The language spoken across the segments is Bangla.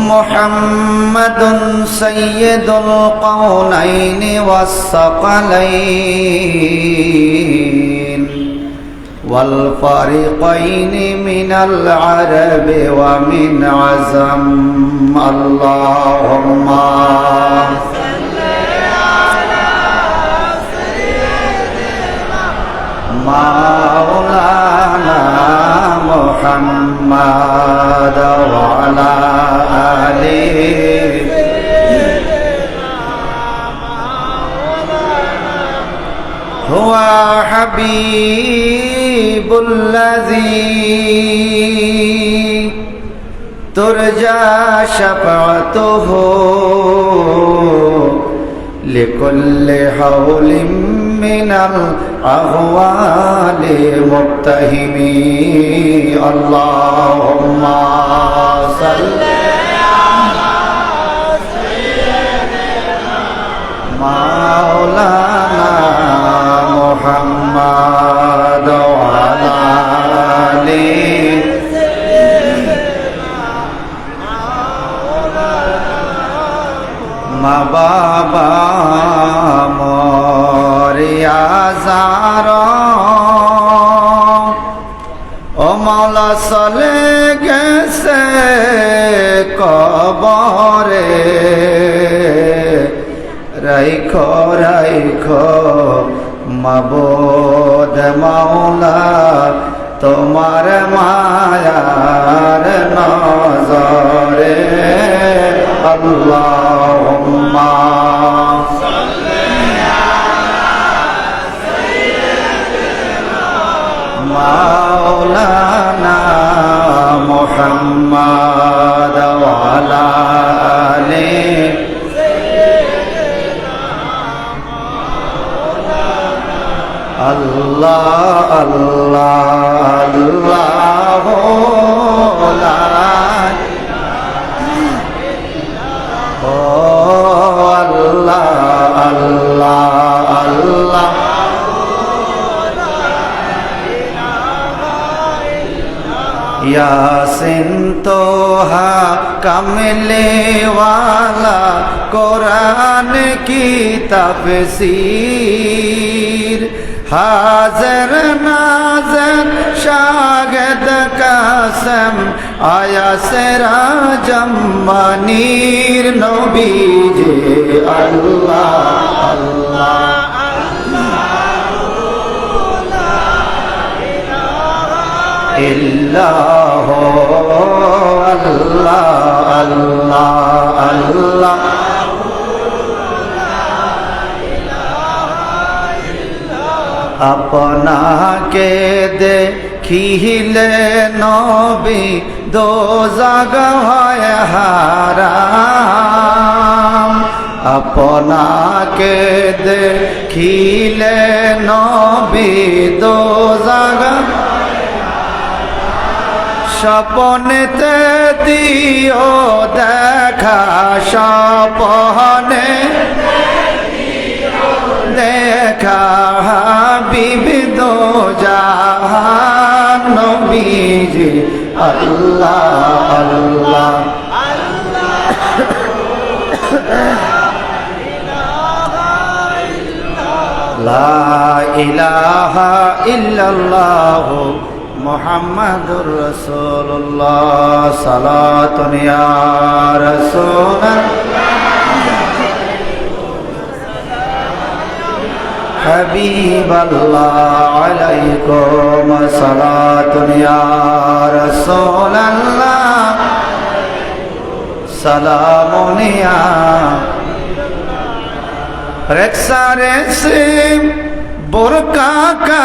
محمد سيد القونين والثقلين والفريقين من العرب ومن عجم اللهم صل على سيدنا مولانا محمد وعلى آله هو حبيب الذي ترجى شفاعته لكل حول من الأهوال مقتحم اللهم صل على سيدنا مولانا محمد وعلى آله মা বাবা মরিয়া যারা ও মাওলা চলে গেছে কবরে রাইখো রাইখো মাবুদ মাওলা তোমার মায়ার নজরে আল্লাহুম্মা সাল্লি আলা সাইয়্যিদিনা মাওলানা মুহাম্মাদ ওয়া আলা আলিহি আল্লাহ আল্লাহ আল্লাহ লা ও আল্লাহ আল্লাহ আল্লাহ ইয়াসিন তোহা কামলে ওয়ালা কোরআন কি তাফসীর हाज़र नाज़र शागिद कसम आया सेरा जम्मानीर नबी जे अल्लाह अल्लाह इल्लाह अल्लाह अल्लाह अल्लाह আপনাকে দেখিলে নবী দোজাগ হয় হারাম আপনাকে দেখিলে নবী দোজাগ স্বপ্নেতে দিও দেখা স্বপ্নে দেখা হাবিব জাহান নবীজি আল্লাহ আল্লাহ লা ইলাহা ইল্লাল্লাহ মুহাম্মাদুর রাসূলুল্লাহ সালাতুন ইয়া রাসূলুল্লাহ حبيب الله عليكم صلاة يا رسول الله سلام يا رقصہ ریسی برقع کا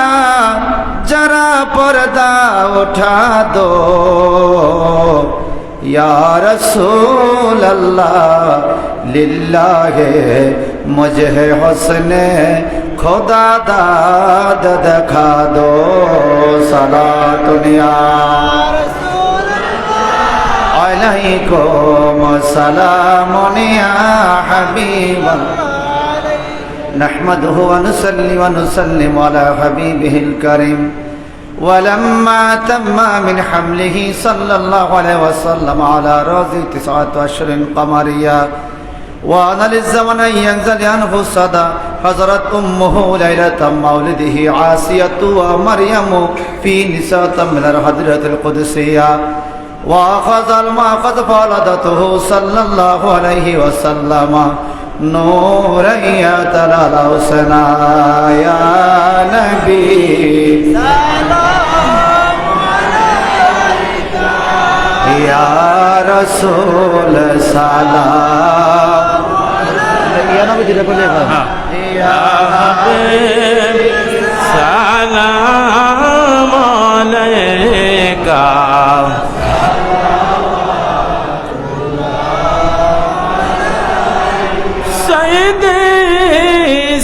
جرا پردہ اٹھا دو یا رسول اللہ للہ مجھے حسن खुदा दाद दिखा दो सलातुन या रसूलल्लाह अलैकुम सलामुन या हबीबल्लाह नहमदुहु व नुसल्ली व नुसल्लिमु अला हबीबिहिल करीम ولما تم من حمله صلى الله عليه وسلم على رأس 9 أشهر قمرية وأنا للزمن أن ينزل عنه الصدى حضرت أمه ليلة مولده عاسية ومريم في نساء من الحضرة القدسية وأخذ المأخذ فولدته صلى الله عليه وسلم نورا يتلال حسنا يا نبي سلام عليك يا رسول سلام يا نبي يا حبيب سلام عليك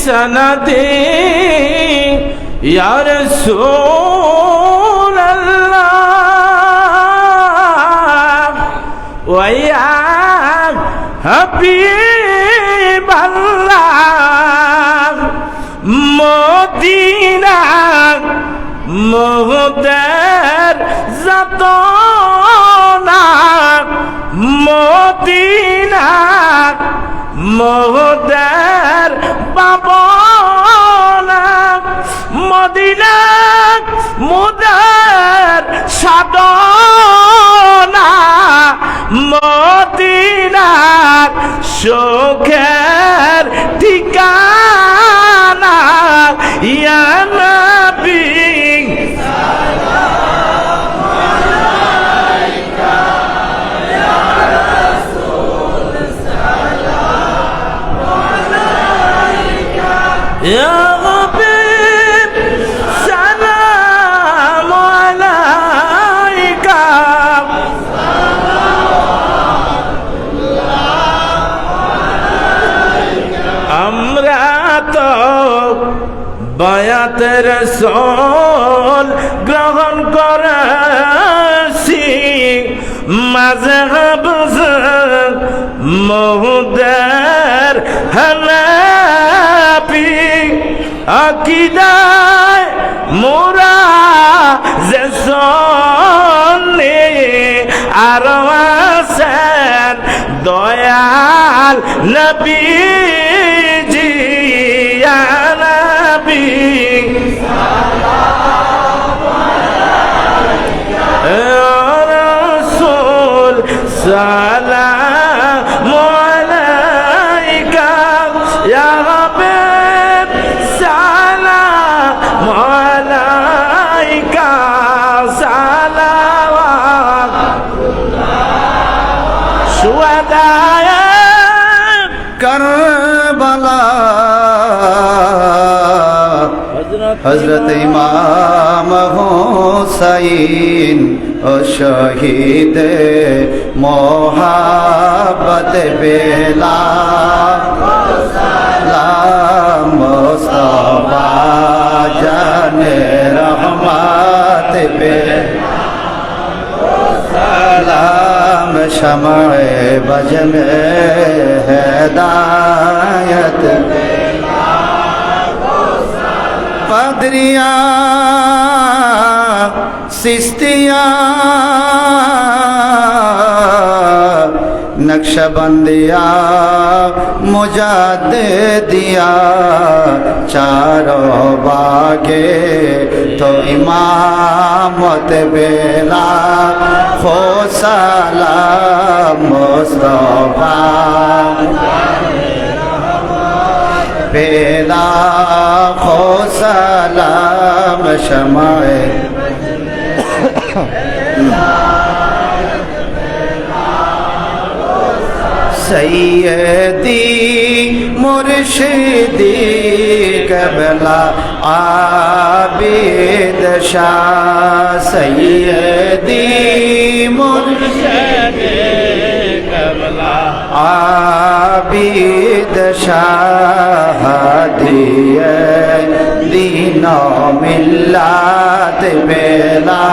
سندي يا رسول الله ويا حبيب الله مدينة مهدر زتونا مدينة মহদার পাবনা মদিনা মুদার সাধনা মদিনার সুখের ঠিকানা ইয়া নবী يا حبيب سلام عليك আমরা তো বায়াত রাসূল গ্রহণ করেছি মাযহাব মুহদ্দার হানাফি আকিদায় মোরা যে সন্নি আর আছেন দয়াল নবীজি ইয়া নবী সাল্লাল্লাহু আলাইহি ইয়া রাসূল সালামু আলাইকা ইয়া হাবিব সালামু আলাইকা সালাওয়াতুল্লাহ শুহাদা करबला हजरत इमाम हुसैन ओ शहीद मोहब्बत बेला सलाम मुस्तफा जाने रहमत पे सलाम शमए बज में हिदायत कदरिया सिस्तिया नक्शबंदिया मुजाद्दिदिया चारों बागे तो इमामत बेला खो सलाम मुस्तफा बेला खो सलाम शमाए सैयदी मुर्शिदी कबला आबिद शाह सैयदी मुर्शिदी कबला आबिद शाह दिए दीनो मिल्लात बेला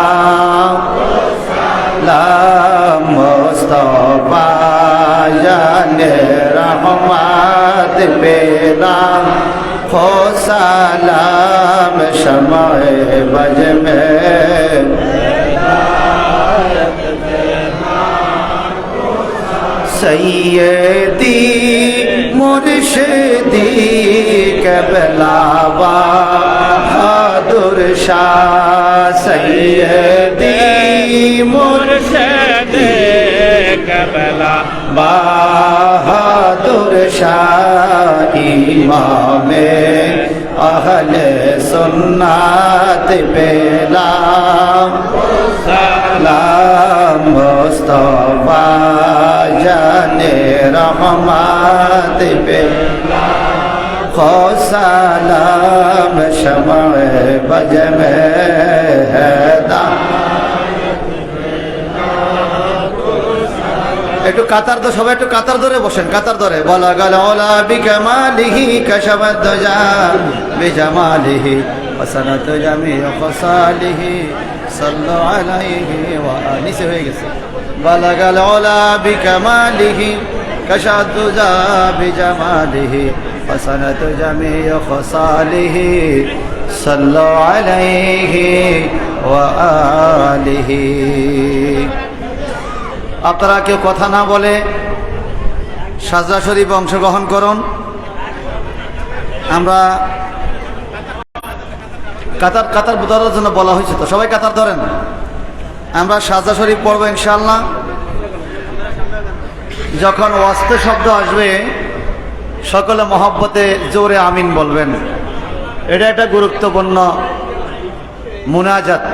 सलाम मुस्तफा जाने रहमत बेला हो सलाम शमाए बज में सैयदी मुर्शिदी क़िबला बहादुर शाह सैयदी मुर्शिद क़िबला बहादुर शाह इमामे अहले सुन्नत बेला सलाम मुस्तफा जाने रहमत बेला खो सलाम शमाए बज में हैदा একটু কাতার তো সবাই একটু কাতার ধরে বসেন কাতার ধরে বলা গেল ওলা বিকামালিহি কাশাবাদ দুজা বিজামালিহি হাসানাত জামি খসালিহি সাল্লু আলাইহি ওয়া নিচে হয়ে গেছে বলা গেল ওলা বিকামালিহি কাশাবাদ দুজা বিজামালিহি হাসানাত জামি খসালিহি সাল্লু আলাইহি ওয়া আলিহি আপনারা কেউ কথা না বলে সাজদা শরীফে অংশগ্রহণ করুন আমরা কাতার ধরার জন্য বলা হয়েছে তো সবাই কাতার ধরেন আমরা সাজদা শরীফ পড়বো ইনশাআল্লাহ যখন ওয়াস্তে শব্দ আসবে সকলে মহব্বতে জোরে আমিন বলবেন এটা একটা গুরুত্বপূর্ণ মুনাজাত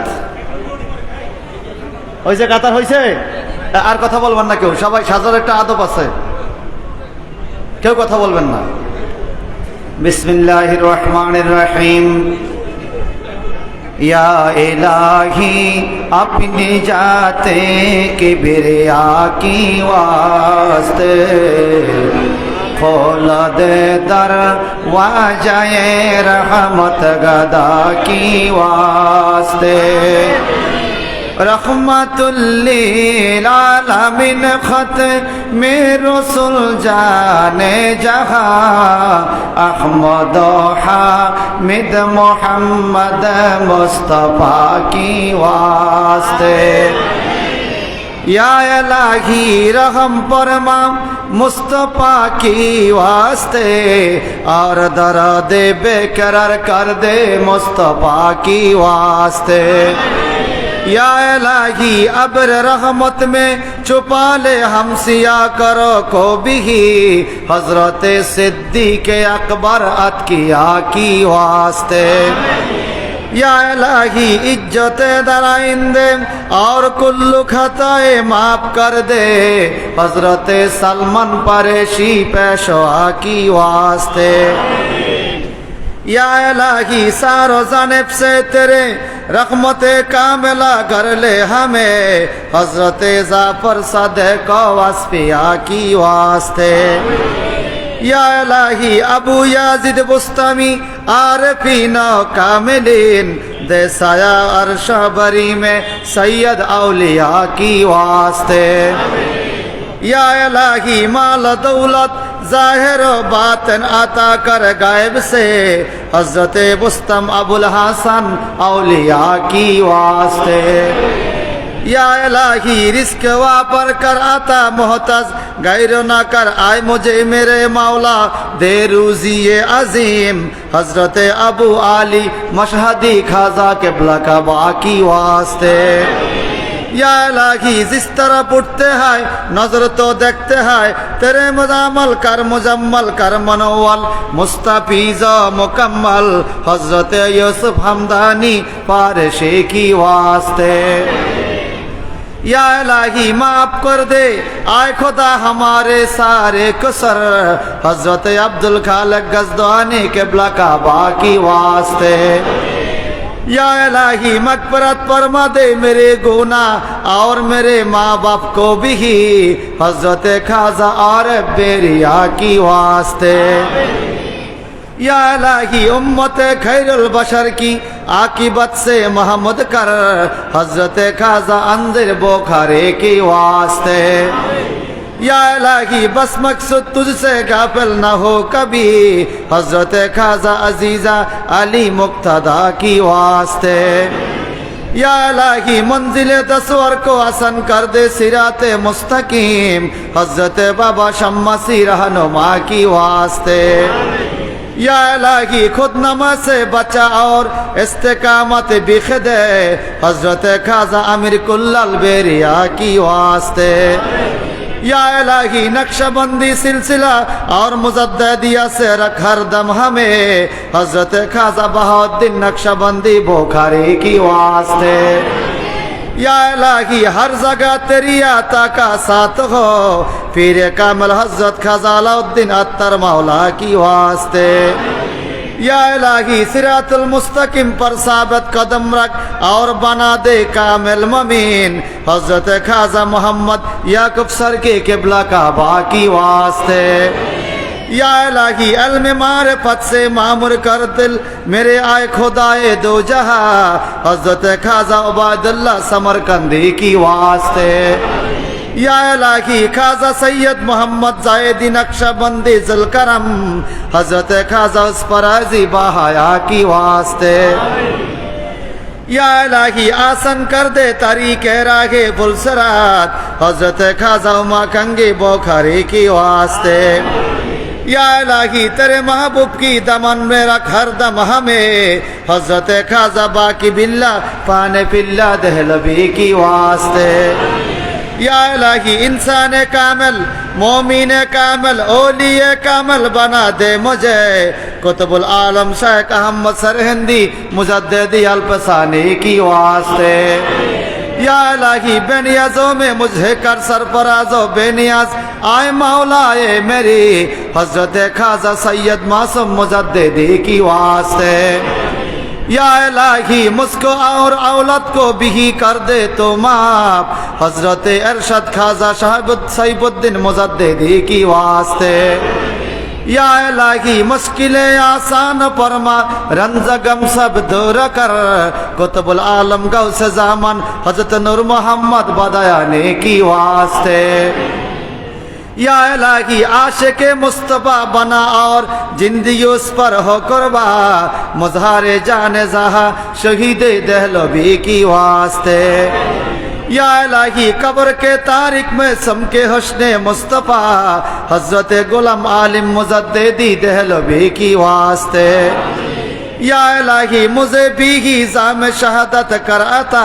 হয়েছে কাতার হয়েছে আর কথা বলবেন না কেউ সবাই সাজার একটা আদব আছে কেউ কথা বলবেন না বিসমিল্লাহির রহমানির রহিম या इलाही अपनी जाते किबरिया की वास्ते खोल दे दर वाजाए रहमत गदा की वास्ते रहमतुल्लिल आलमीन खत में रसूल जाने जहां अहमद हामिद मोहम्मद मुस्तफा की वास्ते या इलाही रहम फरमा मुस्तफा की वास्ते और दर्द बेकरार कर दे मुस्तफा की वास्ते या इलाही अब्र रहमत में छुपा ले हम सिया करो को भी हजरत सिद्दीक़ अकबर अतकिया की वास्ते या इलाही इज्जत दराइंदे और कुल्लु खताए माफ कर दे हजरत सलमान परेशी पेशवा की वास्ते या इलाही सारो जानिब से तेरे रहमते कामिला कर ले हमें हजरत जाफर सदक़ वस्फिया की वास्ते या इलाही अबू याजिद बुस्तामी आरफीन कामिलीन दे साया अर्श बरी में सैयद औलिया की वास्ते या इलाही माल दौलत जाहिर बातन आता कर गायब से हजरत बुस्तम अबुल हसन औलिया की वास्ते या इलाही रिस्क वापर कर आता मोहताज गैर न कर आए मुझे मेरे मौला दे रूजी ये अजीम हजरत अबू आली मशहदी खाजा के ब्लकबा की वास्ते या इलाही जिस तरह उठते हैं नजर तो देखते हैं तेरे मुजामल कर मुजम्मल कर मनोवल मुस्तफीज मुकम्मल हजरत यूसुफ हमदानी पारशे की वास्ते या इलाही माफ कर दे आए खुदा हमारे सारे कसर हजरत अब्दुल खालिक गजदानी के ब्लकबा की वास्ते या इलाही मग़फ़िरत फरमा दे मेरे गुनाह और मेरे माँ बाप को भी हजरत खाजा और बेरिया की वास्ते या इलाही उम्मत खैरुल बशर की आकिबत से महमूद कर हजरत खाजा अंजिर बुखारी की वास्ते या इलाही बस मकसद तुझसे गाफिल न हो कभी हजरत खाजा अजीजा अली मुक्तदा की वास्ते या इलाही मंजिले दसवर को आसान कर दे सिराते मुस्तकीम हजरत बाबा शम्सी रहनुमा की वास्ते या इलाही खुद नमाज से बचा और इस्तिकामत बिख दे हजरत खाजा अमीर कुल्लल बेरिया की वास्ते या इलाही नक्शबंदी सिलसिला और मुजद्दिदिया से रख हर दम हमें हजरत खाजा बहाउद्दीन नक्शबंदी बोखारी की वास्ते या इलाही हर जगह तेरी आता का साथ हो फिर कामिल हजरत खाजा अलाउद्दीन अत्तर मौला की वास्ते या इलाही सिरातुल मुस्तकिम पर साबित कदम रख और बना दे कामिल ममीन हजरत खाजा मोहम्मद याकूब सर के किबला काबा की वास्ते या इलाही इल्म मारिफत से मामूर कर दिल मेरे आए खुदाए दो जहां हजरत खाजा उबादुल्लाह समरकंदी की वास्ते या इलाही खाजा सैयद मोहम्मद जायदी नक्शबंदी जुलकरम हजरत खाजा उसपराजी बहाया की वास्ते या इलाही आसन कर दे तरीके रागे बुलसरात हजरत खाजा उमा कंगे बोखारी की वास्ते या इलाही तेरे महबूब की दमन में रख हर दम हमें हजरत खाजा बाकी बिल्ला पाने पिल्ला दहलबी की वास्ते या इलाही इंसान कामिल मोमिन कामिल ओलिय कामिल बना दे मुझे कुतुबुल आलम शेख अहमद सरहिंदी मुजद्दिदी अल्पसानी की वास्ते या इलाही बेनियाजों में मुझे कर सरफराजो बेनियाज आए मौलाए मेरी हजरत खाजा सैयद मासूम मुजद्दिदी की वास्ते या इलाही मुझको और औलद को भी कर दे तो माफ हजरत अरशद खाजा सैबुद्दीन मुजद्दिदी की वास्ते या इलाही मुश्किलें आसान फरमा रंज गम सब दूर कर कुतुबुल आलम गौस ज़ामन हजरत नूर मोहम्मद बदायानी की वास्ते या इलाही आशिक मुस्तफा बना और जिंदगी उस पर हो कुर्बा मुजहारे जाने जहा शहीद दहलवी की वास्ते या इलाही कब्र के तारीख में समके हुस्ने मुस्तफा हजरत गुलाम आलिम मुजद्दिदी दहलवी की वास्ते या इलाही मुझे भी जाम शहादत कराता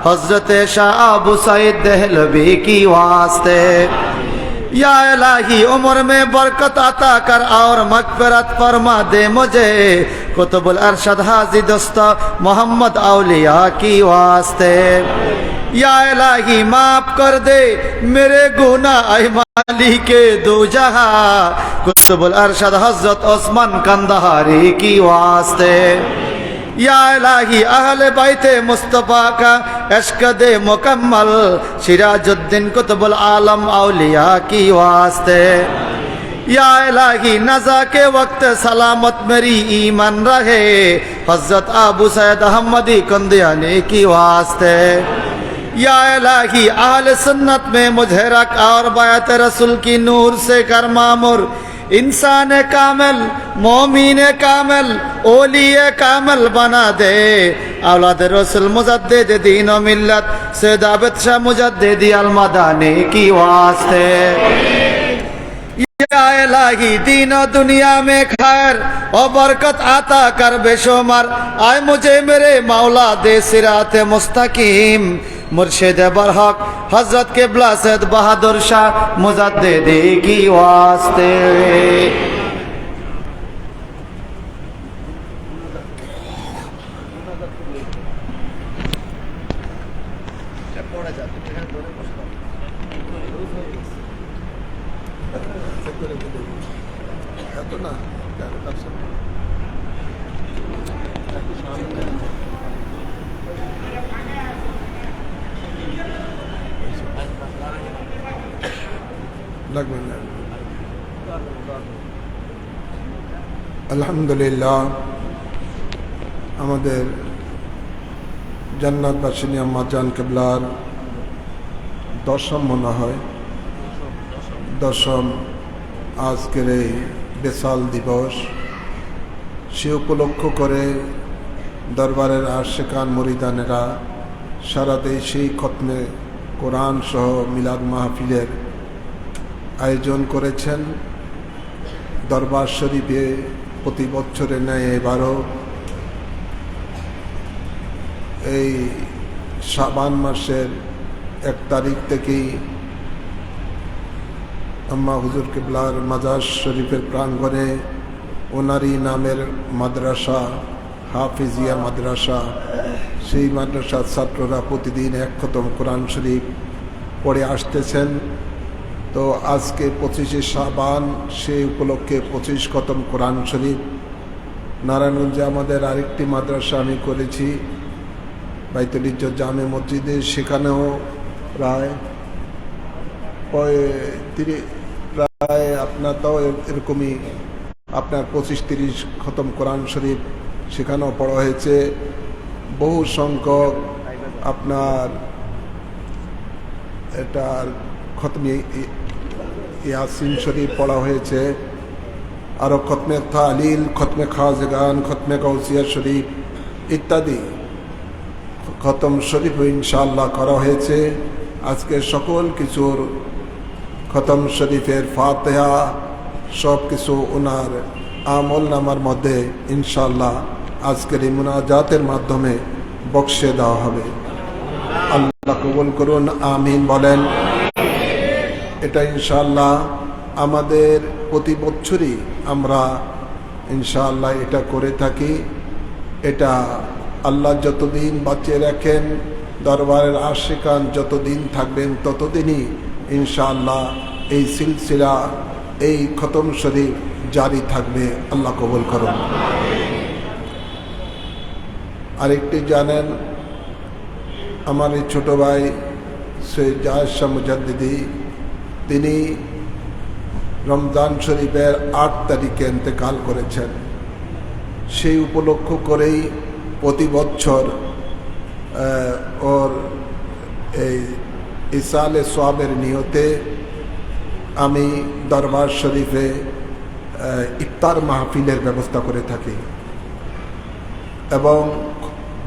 हजरत शाह अबू सईद दहलवी की वास्ते या इलाही उम्र में बरकत अता कर और मगफिरत फरमा दे मुझे कुतुबुल अरशद हाजी दोस्त मोहम्मद औलिया की वास्ते या इलाही माफ कर दे मेरे गुनाह माली के दो जहां कुतुबुल अरशद हजरत उस्मान कंदहारी की वास्ते या इलाही अहले बैते मुस्तफा का इश्क दे मुकम्मल सिराजुद्दीन कुतुबुल आलम औलिया की वास्ते या इलाही नज़ा के वक्त सलामत मेरी ईमान रहे हजरत अबू सैद अहमदी कंदियानी की वास्ते या इलाही अहले सुन्नत में मुझे रख और बायत रसूल की नूर से कर मामुर इंसान कामिल मोमिन कामिल ओलिय कामिल बना दे औलाद रसूल मुजद्दिद दीन व मिल्लत सैयद आबिद शाह मुजद्दिदी अल मदानी की वास्ते या इलाही दीन और दुनिया में खैर और बरकत आता कर बेशुमार आए मुझे मेरे मौला दे सिरात मुस्तकीम मुर्शिद बरहक हजरत किबला सैयद बहादुर शाह मुजद्दिदी की वास्ते আলহামদুলিল্লাহ আমাদের জান্নাতবাসিনী আম্মা জান কিবলার দশম মনে হয় দশম আজকের এই বেসাল দিবস, সে উপলক্ষ করে দরবারের আশিকান মুরিদানেরা সারা দেশেই খতমে কোরআন সহ মিলাদ মাহফিলের আয়োজন করেছেন। দরবার শরীফে প্রতি বছরের ন্যায় এবারও এই শাবান মাসের 1 তারিখ থেকেই আম্মা হুজুর কিবলার মাজার শরীফের প্রাঙ্গণে ওনারই নামের মাদ্রাসা, হাফিজিয়া মাদ্রাসা, সেই মাদ্রাসার ছাত্ররা প্রতিদিন 1 খতম কোরআন শরীফ পড়ে আসতেছেন। তো আজকে 25শে শাবান, সেই উপলক্ষে 25 খতম কোরআন শরীফ। নারায়ণগঞ্জে আমাদের আরেকটি মাদ্রাসা আমি করেছি, বাইতুল ইজ্জত জামে মসজিদে, সেখানেও প্রায় আপনার তাও এরকমই আপনার 25-30 খতম কোরআন শরীফ সেখানেও পড়া হয়েছে। বহু সংখ্যক আপনার এটার খতমে ইয়াসিন শরীফ পড়া হয়েছে, আরও খতমে তালিল, খতমে খাজগান, খতমে গাউসিয়া শরীফ ইত্যাদি খতম শরীফ ইনশাআল্লাহ করা হয়েছে। আজকে সকল কিছুর খতম শরীফের ফাতিহা সব কিছু ওনার আমল নামার মধ্যে ইনশাআল্লাহ আজকের এই মুনাজাতের মাধ্যমে বক্সে দেওয়া হবে। আল্লাহ কবুল করুন, আমিন বলেন। এটা ইনশাআল্লাহ আমাদের প্রতি বছরই আমরা ইনশাআল্লাহ এটা করে থাকি। এটা আল্লাহ যতদিন বাঁচিয়ে রাখেন, দরবারের আশিকান যতদিন থাকবেন ততদিনই ইনশাআল্লাহ এই সিলসিলা, এই খতম শরীফ জারি থাকবে। আল্লাহ কবুল করুন। আরেকটি জানেন, আমার এই ছোট ভাই সৈয়দ জাহেদ শাহ মুজাদ্দিদি, তিনি রমজান শরীফের 8 তারিখে ইন্তেকাল করেছেন। সেই উপলক্ষ করেই প্রতি বছর ওর এই ইসালে সোয়াবের নিয়তে আমি দরবার শরীফে ইফতার মাহফিলের ব্যবস্থা করে থাকি এবং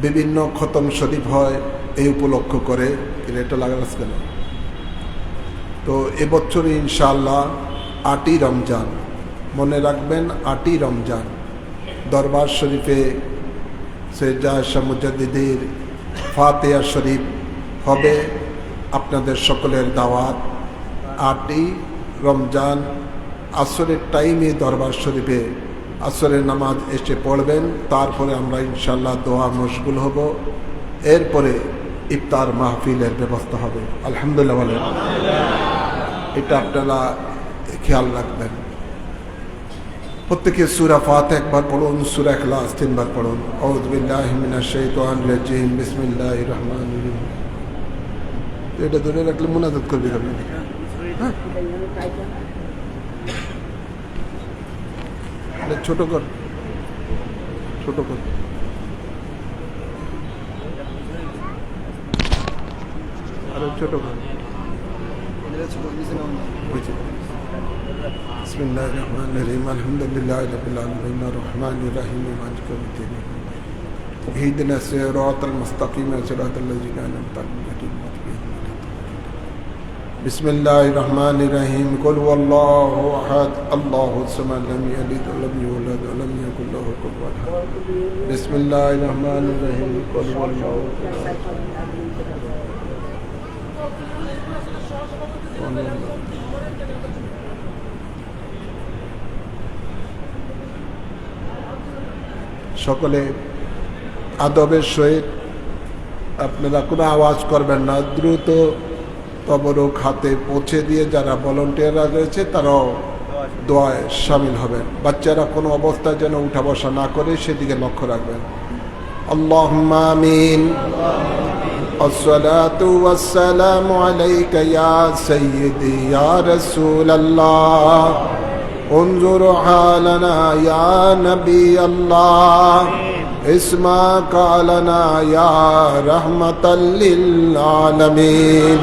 বিভিন্ন খতম শরীফ হয় এই উপলক্ষ করে। এটা লাগালাস কেন? তো এবছর ইনশাআল্লাহ 8ই রমজান, মনে রাখবেন 8ই রমজান দরবার শরীফে সৈয়দ জাহেদ শাহ মুজাদ্দিদির ফাতিহা শরীফ হবে। আপনাদের সকলের দাওয়াত। 8ই রমজান আসরের টাইমে দরবার শরীফে আসরের নামাজ এসে পড়বেন, তারপরে আমরা ইনশাআল্লাহ দোয়া মশগুল হব, এরপরে ইফতার মাহফিলের ব্যবস্থা হবে। আলহামদুলিল্লাহ বলেন। এটা আপনারা খেয়াল রাখবেন। প্রত্যেকে সূরা ফাতিহা একবার পড়ুন, সূরা ইখলাস 3 বার পড়ুন। আউযু বিল্লাহি মিনাশ শাইতানির রাজিম, বিসমিল্লাহির রহমানির রহিম। এটা ধরে রাখলে মুনাজাত করবি আপনি। হ্যাঁ, ছোট কর, ছোট কর। আরো ছোট কর। বিসমিল্লাহির রহমানির রহিম, আলহামদুলিল্লাহি রাব্বিল আলামিন, আর রহমানির রহিম, মালিকি ইয়াউমিদ্দিন, ইহদিনা সিরাতাল মুস্তাকিম, সিরাতাল লাযিনা আন'আমতা আলাইহিম। বিসমিল্লাহির রহমানির রহিম, কুল হুয়াল্লাহু আহাদ, আল্লাহুস সামাদ, লাম ইয়ালিদ ওয়া লাম ইউলাদ ওয়া লাম ইয়াকুল লাহু কুফুওয়ান আহাদ। বিসমিল্লাহির রহমানির রহিম, কুল হুয়াল্লাহু সকলে আদবের সহিত, আপনারা কোনো আওয়াজ করবেন না, দ্রুত তবরক হাতে পৌঁছে দিয়ে যারা ভলান্টিয়াররা রয়েছে তারাও দোয়ায় শামিল হবেন। বাচ্চারা কোনো অবস্থায় যেন উঠা বসা না করে সেদিকে লক্ষ্য রাখবেন। আল্লাহুম্মা আমিন। আসসালাতু ওয়াসসালামু আলাইকা ইয়া সাইয়্যিদি ইয়া রাসূলুল্লাহ, انظر حالنا يا نبي الله، اسمع قالنا يا رحمة للعالمين،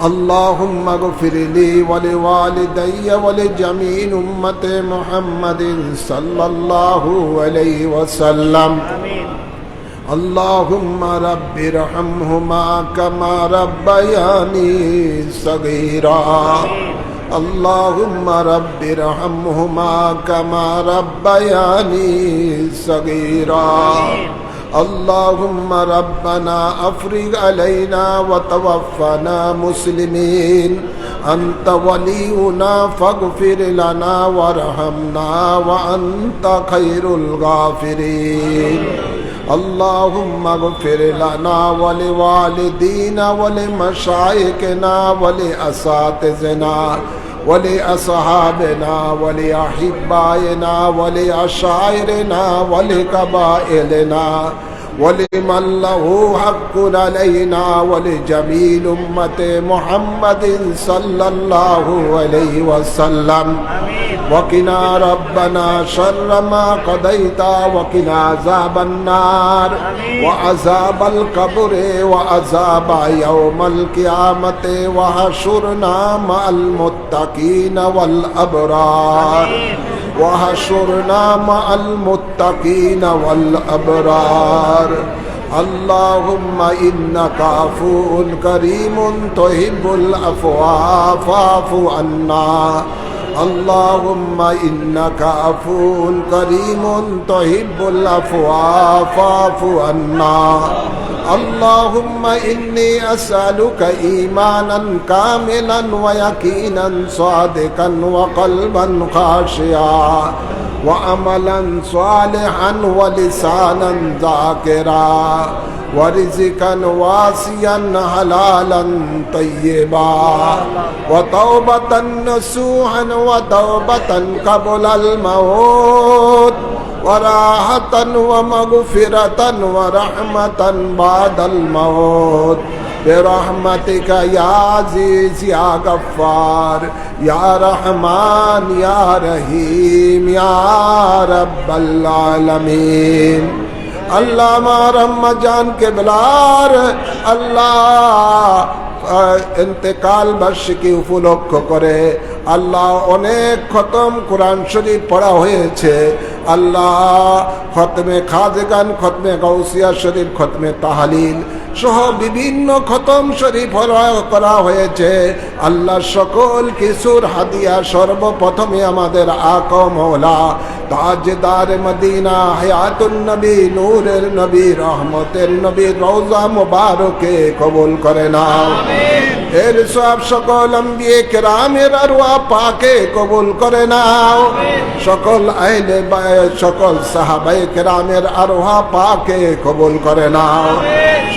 اللهم اغفر لي ولوالدي ولجميع أمة محمد صلى الله عليه وسلم اللهم رب ارحمهما كما ربياني صغيرا اللهم رب ارحمهما كما ربياني صغيرا اللهم ربنا أفرغ علينا وتوفنا مسلمين أنت ولينا فاغفر لنا وارحمنا وأنت خير الغافرين اللهم اغفر لنا ولوالدينا ولمشايخنا ولأساتذتنا ولأصحابنا ولأحبائنا ولأشاعرنا ولقبائلنا ولمن له حق علينا ولجميع أمة محمد صلى الله عليه وسلم وقنا ربنا شر ما قضيت وقنا عذاب النار وعذاب القبر وعذاب يوم القيامة وحشرنا مع المتقين والأبرار وحشرنا مع المتقين والأبرار اللهم إنك عفو كريم تحب العفو فاعف عنا اللهم إنك عفو كريم تحب العفو فاعف عنا اللهم إني أسألك إيمانا كاملا ويقينا صادقا وقلبا خاشعا وعملا صالحا ولسانا ذاكرا ورزقا واسعا حلالا طيبا وتوبة نصوحا وتوبة قبل الموت وراحة ومغفرة ورحمة بعد الموت برحمتك يا عزيز يا غفار يا رحمن يا رحيم يا رب العالمين আল্লাহ আমার আম্মা জানকে বেলার আল্লাহ ইন্তেকাল বার্ষিকী উপলক্ষ করে আল্লাহ অনেক খতম কোরআন শরীফ পড়া হয়েছে আল্লাহ খতমে খাজগান খতমে গাউসিয়া শরীফ খতমে তাহলিল সহ বিভিন্ন খতম শরীফ করা হয়েছে আল্লাহ সকল কিছুর হাদিয়া সর্বপ্রথমে আমাদের আকা মওলা তাজদার মদিনা হায়াতুন নবী নূরের নবী রহমতের নবী রওজা মুবারকে কবুল করে নাও এর সব সকল আম্বিয়ে কেরামের আরওয়াহ পাকে কবুল করে নাও সকল আহলে বায়ত সকল সাহাবায়ে কেরামের আরওয়াহ পাকে কবুল করে নাও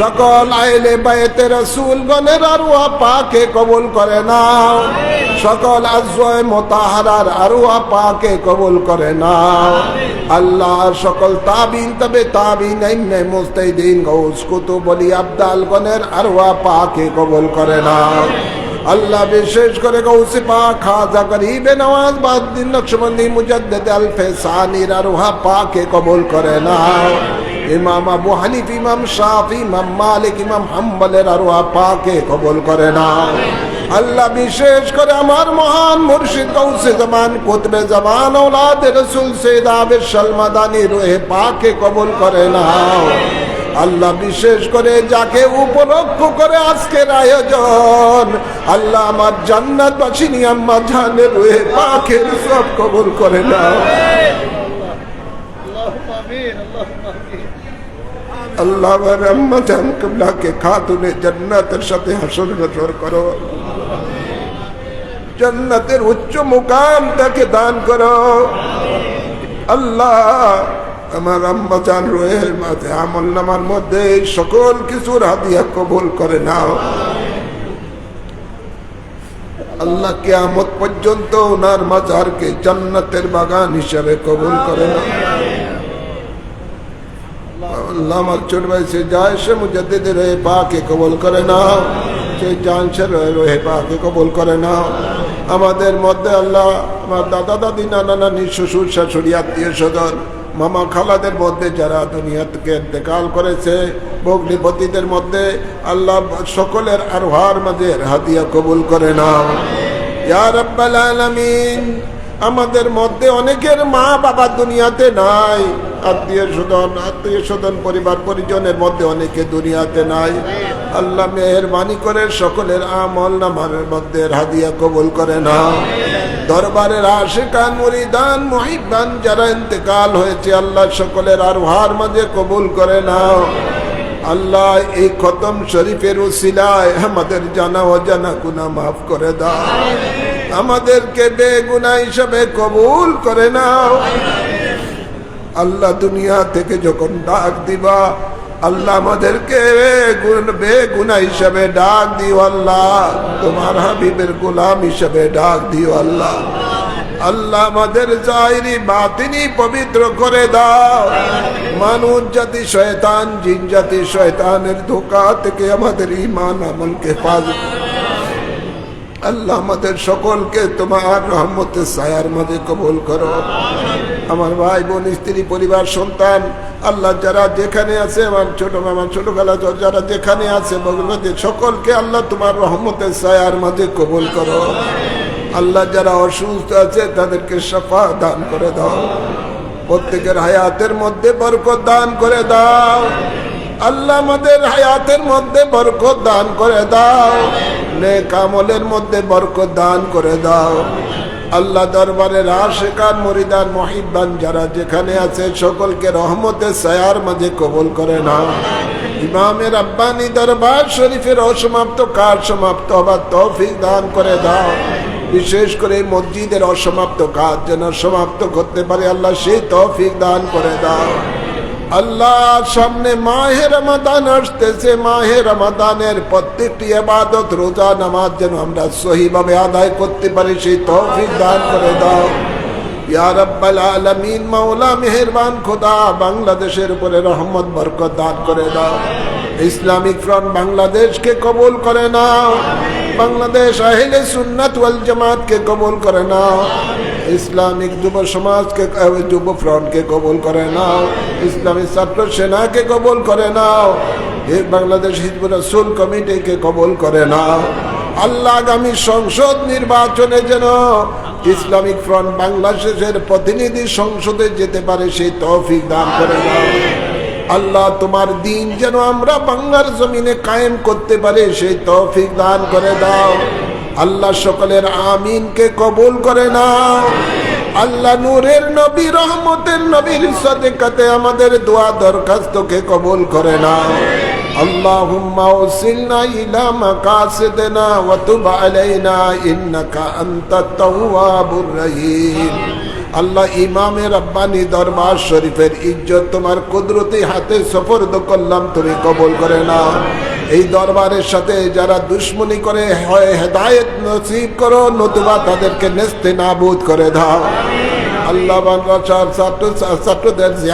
সকল আহলে বায়তে রাসূলগণের আরওয়াহ পাকে কবুল করে নাও সকল আজওয়ায়ে মুতাহহারার আরওয়াহ পাকে কবুল করে নাও আল্লাহ সকল তাবিন তবে তাবিন ইমাম মুজতাহিদিন গাউস কুতুব ওলি আবদালগণের আরওয়াহ পাকে কবুল করে নাও আল্লাহ বিশেষ করে গাউসে পাক খাজা গরিবে নওয়াজ বাউদ্দিন নকশবন্দি মুজাদ্দিদ আল ফেসানির আরওয়াহ পাকে কবুল করে নাও ইমাম আবু হানিফ ইমাম শাফি ইমাম মালিক ইমাম হাম্বলের আরওয়াহ পাকে কবুল করে নাও আল্লাহ বিশেষ করে আমার মহান মুর্শিদ গাউসে জামান কুতবে জামান औलाद রাসূল সৈয়দ আবেদ সালমাদানি রূহে পাকে কবুল করে নাও আল্লাহ বিশেষ করে যাকে উপলক্ষ করে আজকের আয়োজন আল্লাহ আমার জান্নাতবাসিনী আম্মা জানের রূহে পাকে সব কবুল করে নাও আল্লাহ আমার আম্মা জান কিবলাকে খাতুনে জান্নাতের সাথে হাসর নাসর করো জান্নাতের উচ্চ মুকাম তাকে দান করো আল্লাহ আমার আম্মা জান রুহের মাঝে আমল নামার মধ্যে সকল কিছুর হাদিয়া কবুল করে নাও আল্লাহ কিয়ামত পর্যন্ত ওনার মাজারকে জান্নাতের বাগান হিসেবে কবুল করে নাও আল্লাহ আমার ছোট ভাই সে যায় সে মুজাদ্দিদের রহে পাকে কবুল করে নাও সে জান সে রহে পাকে কবুল করে নাও আমাদের মধ্যে আল্লাহ আমার দাদা দাদি নানা নানি শ্বশুর শাশুড়ি আত্মীয় স্বজন মামা খালাদের মধ্যে যারা দুনিয়া থেকে ইন্তেকাল করেছে, ভগ্নিপতিদের মধ্যে আল্লাহ সকলের আরওয়ার মাঝে হাদিয়া কবুল করে নাও ইয়া রাব্বাল আলামিন। আমাদের মধ্যে অনেকের মা বাবা দুনিয়াতে নাই, আত্মীয় স্বজন পরিবার পরিজনের মধ্যে অনেকে দুনিয়াতে নাই। আল্লাহ মেহেরবানি করে সকলের আমল নামার মধ্যে হাদিয়া কবুল করে নাও। দরবারের আশিকান মুরিদান মুহিব্বান যারা ইন্তেকাল হয়েছে আল্লাহ সকলের আরওয়ার মাঝে কবুল করে নাও। আল্লাহ এই খতম শরীফের উসিলায় আমাদের জানা অজানা গুনাহ মাফ করে দাও, আমাদেরকে বেগুনাহ হিসাবে কবুল করে নাও। আল্লাহ দুনিয়া থেকে যখন ডাক দিবা আল্লাহ আমাদেরকে বেগুনাহ হিসাবে ডাক দিও আল্লাহ, তোমার হাবিবের গোলাম হিসাবে ডাক দিও আল্লাহ। আল্লাহ আমাদের জাহিরি বাতিনি পবিত্র করে দাও। মানুষ জাতি শয়তান জিন জাতি শয়তানের ধোঁকা থেকে আমাদের ঈমান আমলকে হেফাজত। আল্লাহ আমাদের সকলকে তোমার রহমতের ছায়ার মাঝে কবুল করো। আমার ভাই বোন স্ত্রী পরিবার সন্তান আল্লাহ যারা যেখানে আছে, আমার ছোট খালা যারা যেখানে আছে বগুড়াতে সকলকে আল্লাহ তোমার রহমতের ছায়ার মাঝে কবুল করো। আল্লাহ যারা অসুস্থ আছে তাদেরকে শিফা দান করে দাও, প্রত্যেকের হায়াতের মধ্যে বরকত দান করে দাও। আল্লাহ আমাদের হায়াতের মধ্যে বরকত দান করে দাও, নেক আমলের মধ্যে বরকত দান করে দাও। আল্লাহ দরবারের আশিকান মুরিদান মুহিব্বান যারা যেখানে আছে সকলকে রহমতের ছায়ার মাঝে কবুল করে নাও। ইমামে রাব্বানি দরবার শরীফের অসমাপ্ত কাজ সমাপ্ত হবার তৌফিক দান করে দাও। বিশেষ করে মসজিদের অসমাপ্ত কাজ যেন সমাপ্ত করতে পারে আল্লাহ সেই তৌফিক দান করে দাও। আল্লাহ সামনে মাহে রমাদান আসতেছে, মাহে রমাদানের প্রত্যেকটি ইবাদত রোজা নামাজ যেন আমরা সহিভাবে আদায় করতে পারি সেই তৌফিক দান করে দাও ইয়া রাব্বাল আলামিন। মাওলা মেহেরবান খোদা বাংলাদেশের উপরে রহমত বরকত দান করে দাও। ইসলামিক ফ্রন্ট বাংলাদেশকে কবুল করে নাও, বাংলাদেশ আহলে সুন্নাত ওয়াল জামাতকে কবুল করে নাও, ইসলামিক যুব সমাজকে যুব ফ্রন্টকে কবুল করে নাও, ইসলামী ছাত্র সেনাকে কবুল করে নাও, বাংলাদেশ হিজবুর রাসূল কমিটিকে কবুল করে নাও। আল্লাহ আগামী সংসদ নির্বাচনে যেন ইসলামিক ফ্রন্ট বাংলাদেশের প্রতিনিধি সংসদে যেতে পারে সেই তৌফিক দান করে দাও। আল্লাহ তোমার দিন যেন আমরা বাংলার জমিনে কায়েম করতে পারে সেই তৌফিক দান করে দাও। আল্লাহ সকলের আমিনকে কবুল করে নাও। আল্লাহ নূরের নবী রহমতের নবীর সাদেকাতে আমাদের দোয়া দরখাস্তকে কবুল করে নাও। আল্লাহুম্মা ওসিলনা ইলা মাকাসিদিনা ওয়া তুব আলাইনা ইন্নাকা আনতাত তাওয়াবুর রহিম। আল্লাহ ইমামে রব্বানি দরবার শরীফের ইজ্জত তোমার কুদরতি হাতে সুপর্দ করলাম, তুমি কবুল করে নাও। এই দরবারের সাথে যারা দুশ্মনী করে হয় হেদায়েত নসিব করো, নতুবা তাদেরকে নেস্তে নাবুদ করে দাও। আল্লাহ ছাত্রদের